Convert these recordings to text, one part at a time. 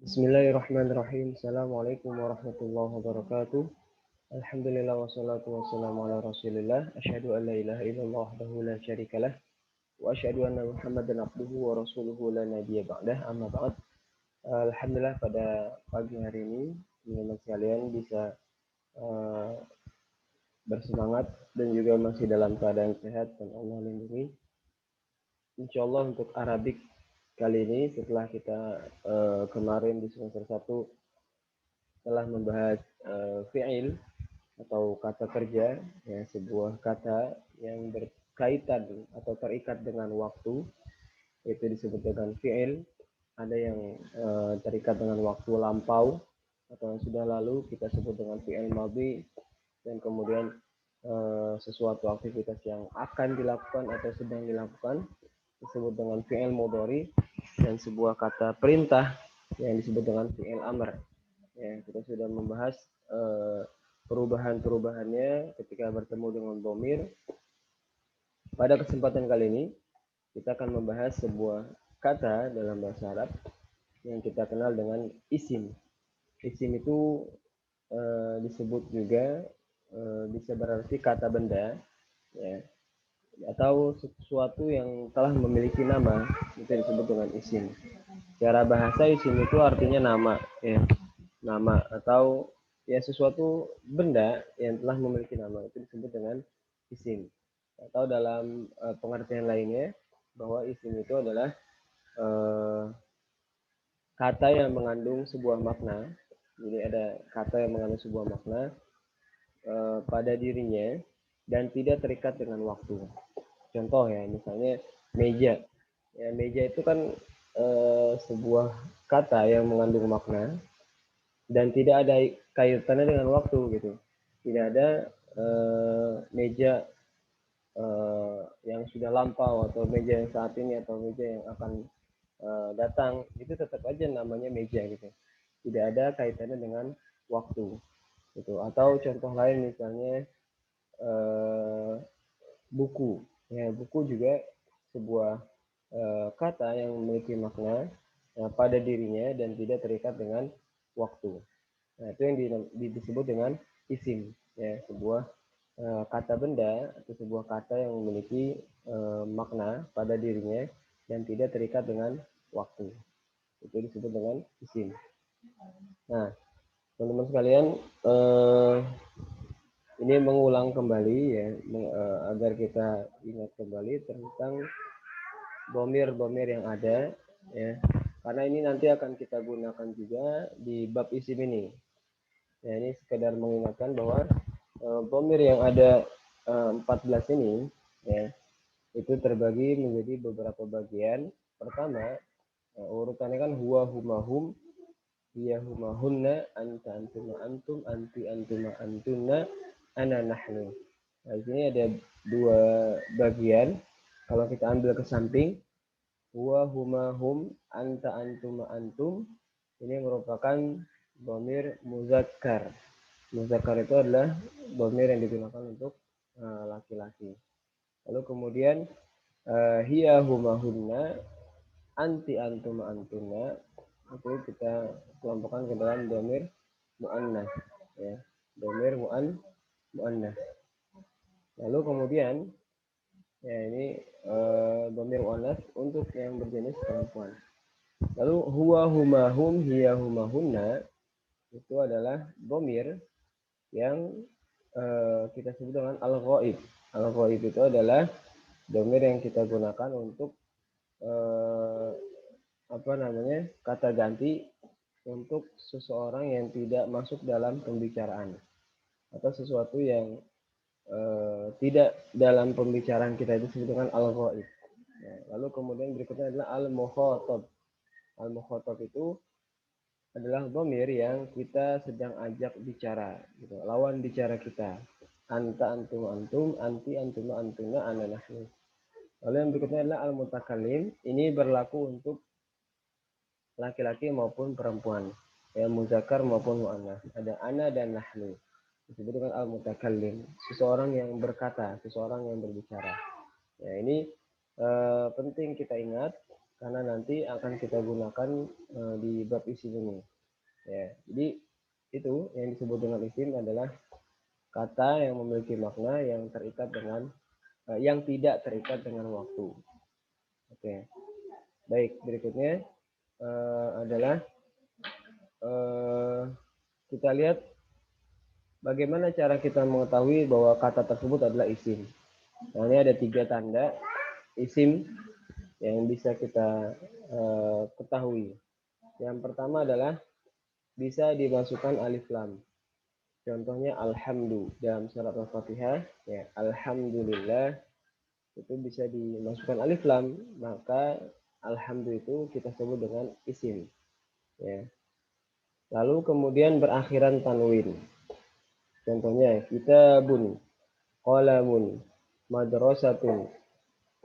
Bismillahirrahmanirrahim. Assalamualaikum warahmatullahi wabarakatuh. Alhamdulillah wassalatu wassalamu ala Rasulillah. Asyhadu an la ilaha illallah wahdahu la syarikalah wa asyhadu anna Muhammadan abduhu wa rasuluhu la nabiyya ba'dah. Amma ba'd. Alhamdulillah pada pagi hari ini teman-teman sekalian bisa uh, bersemangat dan juga masih dalam keadaan sehat dan Allah lindungi. Insyaallah untuk Arabik kali ini setelah kita kemarin di semester 1 telah membahas fi'il atau kata kerja, ya, sebuah kata yang berkaitan atau terikat dengan waktu, itu disebut dengan fi'il. Ada yang terikat dengan waktu lampau atau yang sudah lalu, kita sebut dengan fi'il madhi. Dan kemudian sesuatu aktivitas yang akan dilakukan atau sedang dilakukan disebut dengan fi'il mudhari, dan sebuah kata perintah yang disebut dengan fi'il amr. Ya, kita sudah membahas perubahan-perubahannya ketika bertemu dengan dhamir. Pada kesempatan kali ini kita akan membahas sebuah kata dalam bahasa Arab yang kita kenal dengan isim. Isim itu disebut juga bisa berarti kata benda, ya, atau sesuatu yang telah memiliki nama, itu disebut dengan isim. Secara bahasa isim itu artinya nama, ya, nama atau ya sesuatu benda yang telah memiliki nama, itu disebut dengan isim. Atau dalam pengertian lainnya bahwa isim itu adalah kata yang mengandung sebuah makna. Jadi ada kata yang mengandung sebuah makna pada dirinya dan tidak terikat dengan waktu. Contoh ya, misalnya meja. Ya, meja itu kan sebuah kata yang mengandung makna dan tidak ada kaitannya dengan waktu gitu. Tidak ada meja yang sudah lampau atau meja yang saat ini atau meja yang akan datang, itu tetap aja namanya meja gitu. Tidak ada kaitannya dengan waktu gitu. Atau contoh lain misalnya buku. Ya, buku juga sebuah kata yang memiliki makna pada dirinya dan tidak terikat dengan waktu. Nah, itu yang disebut dengan isim, ya, sebuah kata benda atau sebuah kata yang memiliki makna pada dirinya dan tidak terikat dengan waktu. Itu disebut dengan isim. Nah, teman-teman sekalian, ini mengulang kembali ya, agar kita ingat kembali tentang bomir-bomir yang ada, ya. Karena ini nanti akan kita gunakan juga di bab isim ini. Ya, ini sekedar mengingatkan bahwa bomir yang ada 14 ini, ya, itu terbagi menjadi beberapa bagian. Pertama, urutannya kan huwa huma hum, hiya huma hunna, anta antuma antum, anti antuma antunna, ana nahnu. Nah, di sini ada dua bagian. Kalau kita ambil ke samping, huwa huma hum, anta antuma antum, ini merupakan dhamir muzakkar. Muzakkar itu adalah dhamir yang digunakan untuk laki-laki. Lalu kemudian hiya huma hunna, anti antuma antuna, itu kita kelompokkan ke dalam dhamir muannas, ya, dhamir muannas. Lalu kemudian ya ini dhamir muannas untuk yang berjenis perempuan. Lalu huwa huma hum, hiya huma hunna, itu adalah dhamir yang kita sebut dengan al-ghaib. Al-ghaib itu adalah dhamir yang kita gunakan untuk kata ganti untuk seseorang yang tidak masuk dalam pembicaraan atau sesuatu yang tidak dalam pembicaraan kita, itu disebut dengan al-ghaib. Ya, lalu kemudian berikutnya adalah al-mukhatab. Al-mukhatab itu adalah dhamir yang kita sedang ajak bicara, gitu, lawan bicara kita. Anta antum antum, anti antum antuna, ana nahnu. Lalu yang berikutnya adalah al-mutakallim. Ini berlaku untuk laki-laki maupun perempuan, ya, muzakkar maupun muannas. Ada ana dan nahnu. Disebut dengan al-mutakallim, seseorang yang berkata, seseorang yang berbicara. Ya, ini penting kita ingat karena nanti akan kita gunakan di bab isim ini. Ya, jadi itu yang disebut dengan isim adalah kata yang memiliki makna yang terikat dengan yang tidak terikat dengan waktu. Oke, baik, berikutnya adalah kita lihat bagaimana cara kita mengetahui bahwa kata tersebut adalah isim. Nah, ini ada 3 tanda isim yang bisa kita ketahui. Yang pertama adalah bisa dimasukkan alif lam. Contohnya alhamdu dalam surat Al-Fatihah, ya, alhamdulillah itu bisa dimasukkan alif lam, maka alhamdu itu kita sebut dengan isim, ya. Lalu kemudian berakhiran tanwin. Contohnya kitabun, qalamun, madrasatun,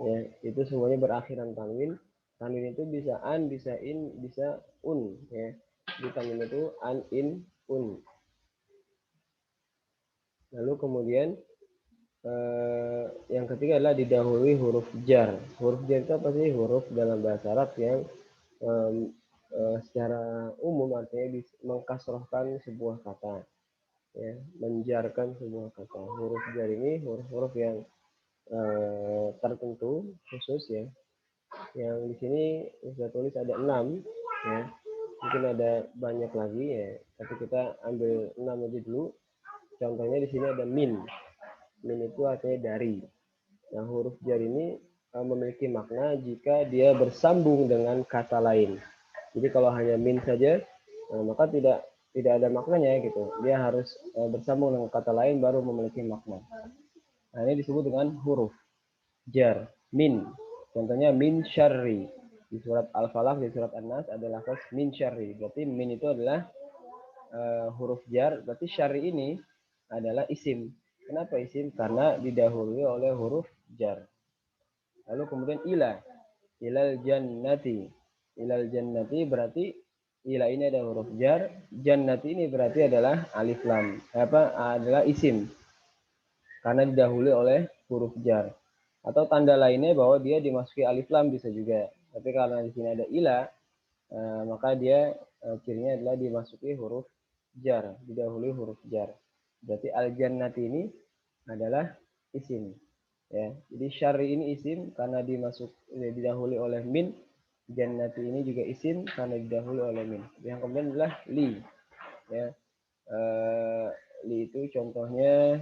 ya, itu semuanya berakhiran tanwin. Tanwin itu bisa an, bisa in, bisa un, ya. Di tanwin itu an, in, un. Lalu kemudian yang ketiga adalah didahului huruf jar. Huruf jar itu apa sih? Huruf dalam bahasa Arab yang secara umum artinya mengkasrohkan sebuah kata, ya, menjarkan sebuah kata. Huruf jar ini huruf-huruf yang tertentu khusus, ya. Yang di sini saya tulis ada 6, ya. Mungkin ada banyak lagi, ya, tapi kita ambil 6 aja dulu. Contohnya di sini ada min. Min itu artinya dari. Nah, huruf jar ini memiliki makna jika dia bersambung dengan kata lain. Jadi kalau hanya min saja, maka tidak ada maknanya gitu. Dia harus bersambung dengan kata lain baru memiliki makna. Nah, ini disebut dengan huruf jar, min. Contohnya min syarri. Di surat Al-Falaq, di surat An-Nas ada lafaz min syarri. Berarti min itu adalah huruf jar, berarti syarri ini adalah isim. Kenapa isim? Karena didahului oleh huruf jar. Lalu kemudian ilal jannati. Ilal jannati berarti ila ini ada huruf jar, jannati ini berarti adalah alif lam. Adalah isim. Karena didahului oleh huruf jar. Atau tanda lainnya bahwa dia dimasuki alif lam bisa juga. Tapi karena di sini ada ila, maka dia cirinya adalah dimasuki huruf jar, didahului huruf jar. Berarti al jannati ini adalah isim, ya. Jadi syarri ini isim karena didahului oleh min. Jannati ini juga isim karena didahului oleh min. Yang kemudian adalah li, ya. Li itu contohnya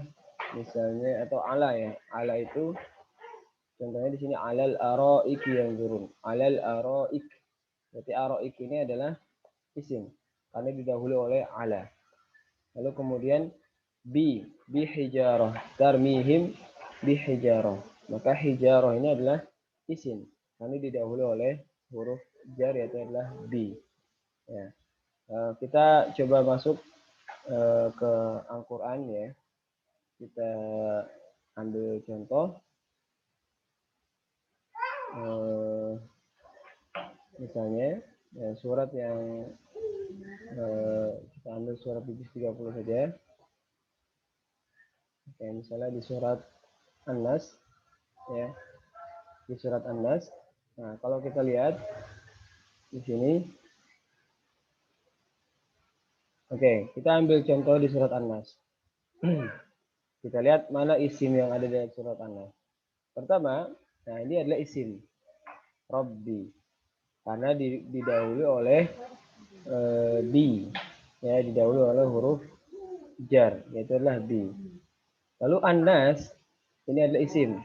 misalnya, atau ala, ya. Ala itu contohnya di sini alal araik yang turun. Alal araik. Berarti araik ini adalah isim karena didahului oleh ala. Lalu kemudian bi hijarah, tarmihim bi hijarah. Maka hijarah ini adalah isim karena didahului oleh huruf jar, yaitu adalah bi. Ya. Kita coba masuk ke Al-Quran, ya. Kita ambil contoh. Misalnya surat yang kita ambil surat 30 saja. Oke, misalnya di surat An-Nas, ya. Di surat An-Nas. Nah, kalau kita lihat di sini. Oke, kita ambil contoh di surat An-Nas. Kita lihat mana isim yang ada di surat An-Nas. Pertama, nah ini adalah isim Rabbi. Karena didahului oleh bi, ya, didahului oleh huruf jar, yaitu adalah bi. Lalu An-Nas ini adalah isim.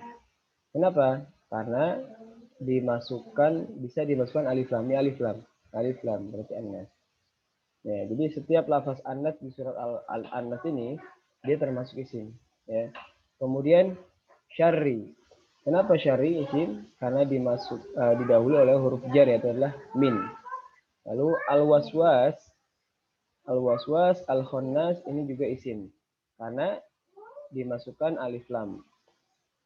Kenapa? Karena bisa dimasukkan alif lam. Ini alif lam. Alif lam berarti An-Nas. Ya, jadi setiap lafaz An-Nas di surat An-Nas ini dia termasuk isim, ya. Kemudian syarri. Kenapa syarri isim? Karena didahului oleh huruf jar, yaitu adalah min. Lalu al-waswas, al-khannas ini juga isim karena dimasukkan alif lam.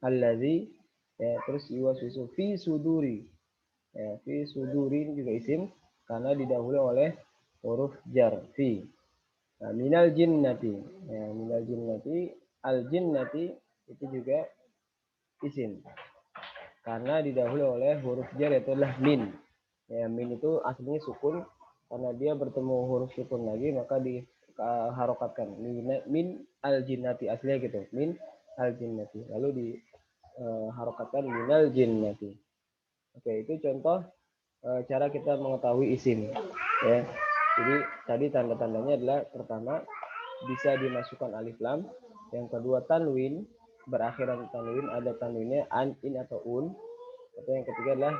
Allazi, ya, terus yuwaswisu fi suduri. Ya, fi suduri ini juga isim karena didahului oleh huruf jar fi. Nah, minal jinnati. Ya, minal jinnati, al jinnati itu juga isim karena didahului oleh huruf jar, yaitu adalah min. Ya, min itu aslinya sukun, karena dia bertemu huruf sukun lagi maka diharokatkan. Min al jinnati, aslinya gitu. Min al jinnati. Lalu diharokatkan minal jinnati. Oke, itu contoh cara kita mengetahui isim. Ya. Jadi tadi tanda-tandanya adalah pertama bisa dimasukkan alif lam, yang kedua tanwin, berakhiran tanwin, ada tanwinnya an, in atau un. Atau yang ketiga adalah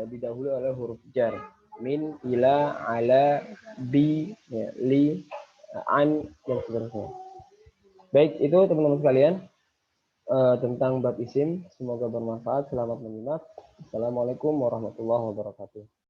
didahului oleh huruf jar, min, ila, ala, bi, ya, li, an, dan seterusnya. Baik, itu teman-teman sekalian tentang bab isim. Semoga bermanfaat. Selamat menyimak. Assalamualaikum warahmatullahi wabarakatuh.